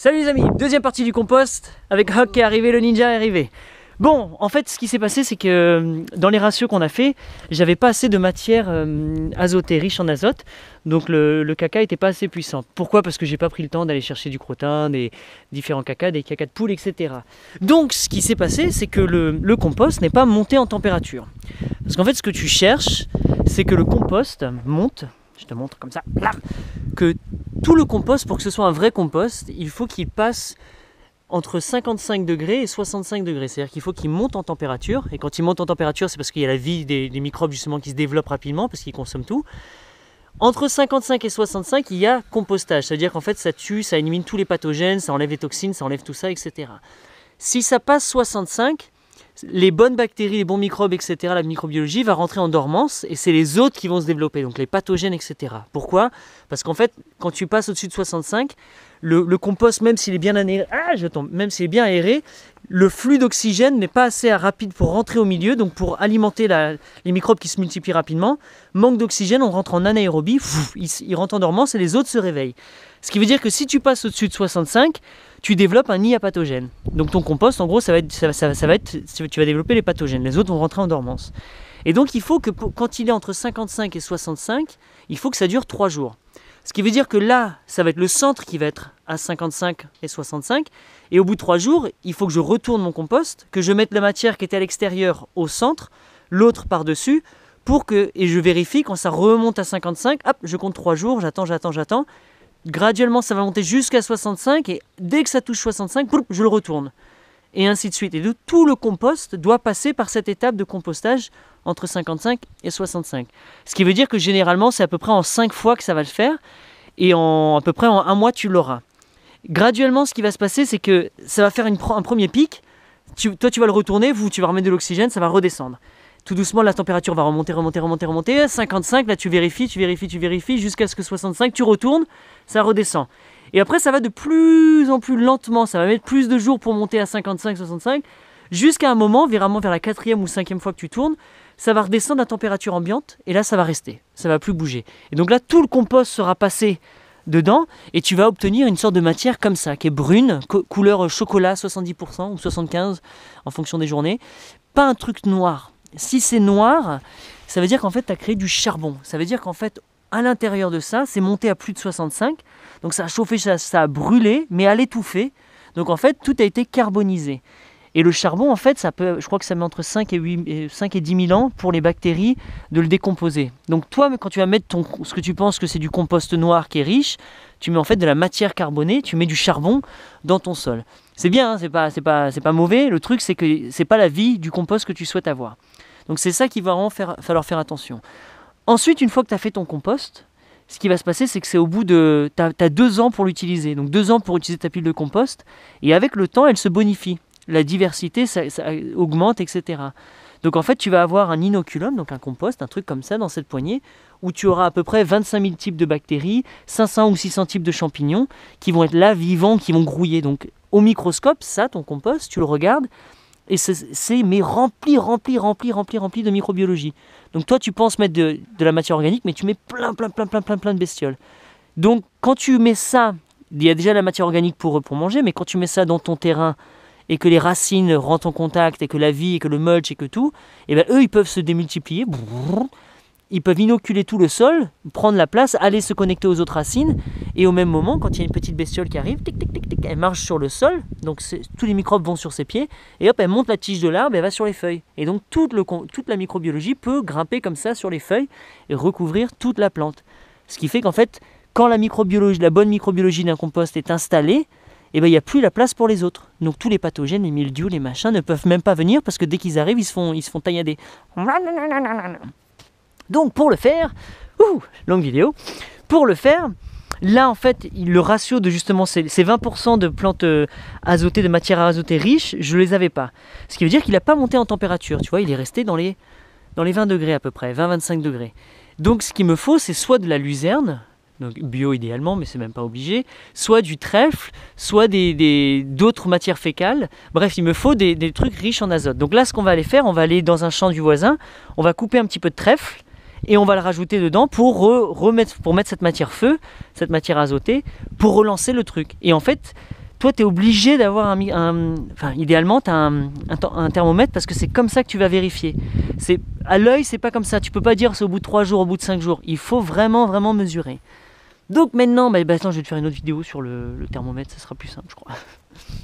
Salut les amis, deuxième partie du compost avec Huck qui est arrivé, le ninja est arrivé. Bon, en fait, ce qui s'est passé, c'est que dans les ratios qu'on a fait, j'avais pas assez de matière azotée, riche en azote, donc le caca était pas assez puissant. Pourquoi? Parce que j'ai pas pris le temps d'aller chercher du crottin, des différents cacas, des cacas de poule, etc. Donc, ce qui s'est passé, c'est que le compost n'est pas monté en température. Parce qu'en fait, ce que tu cherches, c'est que le compost monte. Je te montre comme ça, que tout le compost, pour que ce soit un vrai compost, il faut qu'il passe entre 55 degrés et 65 degrés. C'est-à-dire qu'il faut qu'il monte en température. Et quand il monte en température, c'est parce qu'il y a la vie des microbes justement qui se développent rapidement, parce qu'ils consomment tout. Entre 55 et 65, il y a compostage. C'est-à-dire qu'en fait, ça tue, ça élimine tous les pathogènes, ça enlève les toxines, ça enlève tout ça, etc. Si ça passe 65, les bonnes bactéries, les bons microbes, etc., la microbiologie va rentrer en dormance et c'est les autres qui vont se développer, donc les pathogènes, etc. Pourquoi? Parce qu'en fait, quand tu passes au-dessus de 65, le compost, même s'il est bien aéré, même s'il est bien aéré, le flux d'oxygène n'est pas assez rapide pour rentrer au milieu, donc pour alimenter les microbes qui se multiplient rapidement. Manque d'oxygène, on rentre en anaérobie, il rentre en dormance et les autres se réveillent. Ce qui veut dire que si tu passes au-dessus de 65, tu développes un nid à pathogènes. Donc ton compost, en gros, tu vas développer les pathogènes. Les autres vont rentrer en dormance. Et donc il faut que quand il est entre 55 et 65, il faut que ça dure 3 jours. Ce qui veut dire que là, ça va être le centre qui va être à 55 et 65. Et au bout de 3 jours, il faut que je retourne mon compost, que je mette la matière qui était à l'extérieur au centre, l'autre par-dessus, et je vérifie quand ça remonte à 55, hop, je compte 3 jours, j'attends. Graduellement, ça va monter jusqu'à 65 et dès que ça touche 65, je le retourne. Et ainsi de suite. Et tout le compost doit passer par cette étape de compostage entre 55 et 65. Ce qui veut dire que généralement, c'est à peu près en 5 fois que ça va le faire et à peu près en 1 mois, tu l'auras. Graduellement, ce qui va se passer, c'est que ça va faire un premier pic. Toi, tu vas le retourner, tu vas remettre de l'oxygène, ça va redescendre. Tout doucement, la température va remonter. 55, là, tu vérifies, jusqu'à ce que 65, tu retournes, ça redescend. Et après, ça va de plus en plus lentement. Ça va mettre plus de jours pour monter à 55, 65, jusqu'à un moment, vers la 4e ou 5e fois que tu tournes, ça va redescendre à température ambiante, et là, ça va rester. Ça ne va plus bouger. Et donc là, tout le compost sera passé dedans, et tu vas obtenir une sorte de matière comme ça, qui est brune, couleur chocolat, 70% ou 75%, en fonction des journées. Pas un truc noir. Si c'est noir, ça veut dire qu'en fait, tu as créé du charbon. Ça veut dire qu'en fait, à l'intérieur de ça, c'est monté à plus de 65. Donc ça a chauffé, ça a brûlé, mais à l'étouffer. Donc en fait, tout a été carbonisé. Et le charbon, en fait, je crois que ça met entre 5 et 10 000 ans pour les bactéries de le décomposer. Donc toi, quand tu vas mettre ce que tu penses que c'est du compost noir qui est riche, tu mets en fait de la matière carbonée, tu mets du charbon dans ton sol. C'est bien, hein, c'est pas mauvais. Le truc, c'est que c'est pas la vie du compost que tu souhaites avoir. Donc c'est ça qu'il va vraiment falloir faire attention. Ensuite, une fois que tu as fait ton compost, ce qui va se passer, c'est que c'est au bout de... Tu as 2 ans pour l'utiliser. Donc 2 ans pour utiliser ta pile de compost. Et avec le temps, elle se bonifie. La diversité, ça augmente, etc. Donc en fait, tu vas avoir un inoculum, donc un compost, un truc comme ça dans cette poignée, où tu auras à peu près 25 000 types de bactéries, 500 ou 600 types de champignons, qui vont être là, vivants, qui vont grouiller. Donc au microscope, ça, ton compost, tu le regardes, et c'est rempli de microbiologie. Donc toi, tu penses mettre de la matière organique, mais tu mets plein de bestioles. Donc quand tu mets ça, il y a déjà la matière organique pour manger, mais quand tu mets ça dans ton terrain, et que les racines rentrent en contact, et que la vie, et que le mulch, et que tout, et bien eux, ils peuvent se démultiplier, ils peuvent inoculer tout le sol, prendre la place, aller se connecter aux autres racines, et au même moment, quand il y a une petite bestiole qui arrive, tic, elle marche sur le sol, donc tous les microbes vont sur ses pieds, et hop, elle monte la tige de l'arbre, elle va sur les feuilles. Et donc toute la microbiologie peut grimper comme ça sur les feuilles, et recouvrir toute la plante. Ce qui fait qu'en fait, quand la bonne microbiologie d'un compost est installée, et ben, il n'y a plus la place pour les autres. Donc tous les pathogènes, les mildious, les machins ne peuvent même pas venir parce que dès qu'ils arrivent, ils se font taillader. Donc pour le faire, longue vidéo, pour le faire, là en fait, le ratio de justement ces 20% de plantes azotées, de matière azotée riche, je ne les avais pas. Ce qui veut dire qu'il n'a pas monté en température, tu vois, il est resté dans les 20 degrés à peu près, 20-25 degrés. Donc ce qu'il me faut, c'est soit de la luzerne, donc bio idéalement, mais c'est même pas obligé, soit du trèfle, soit d'autres matières fécales. Bref, il me faut des trucs riches en azote. Donc là, ce qu'on va aller faire, on va aller dans un champ du voisin, on va couper un petit peu de trèfle, et on va le rajouter dedans pour mettre cette matière feu, cette matière azotée, pour relancer le truc. Et en fait, toi tu es obligé d'avoir enfin idéalement tu as un thermomètre parce que c'est comme ça que tu vas vérifier. À l'œil c'est pas comme ça, tu peux pas dire c'est au bout de 3 jours, au bout de 5 jours, il faut vraiment mesurer. Donc maintenant, attends, je vais te faire une autre vidéo sur le thermomètre, ça sera plus simple je crois.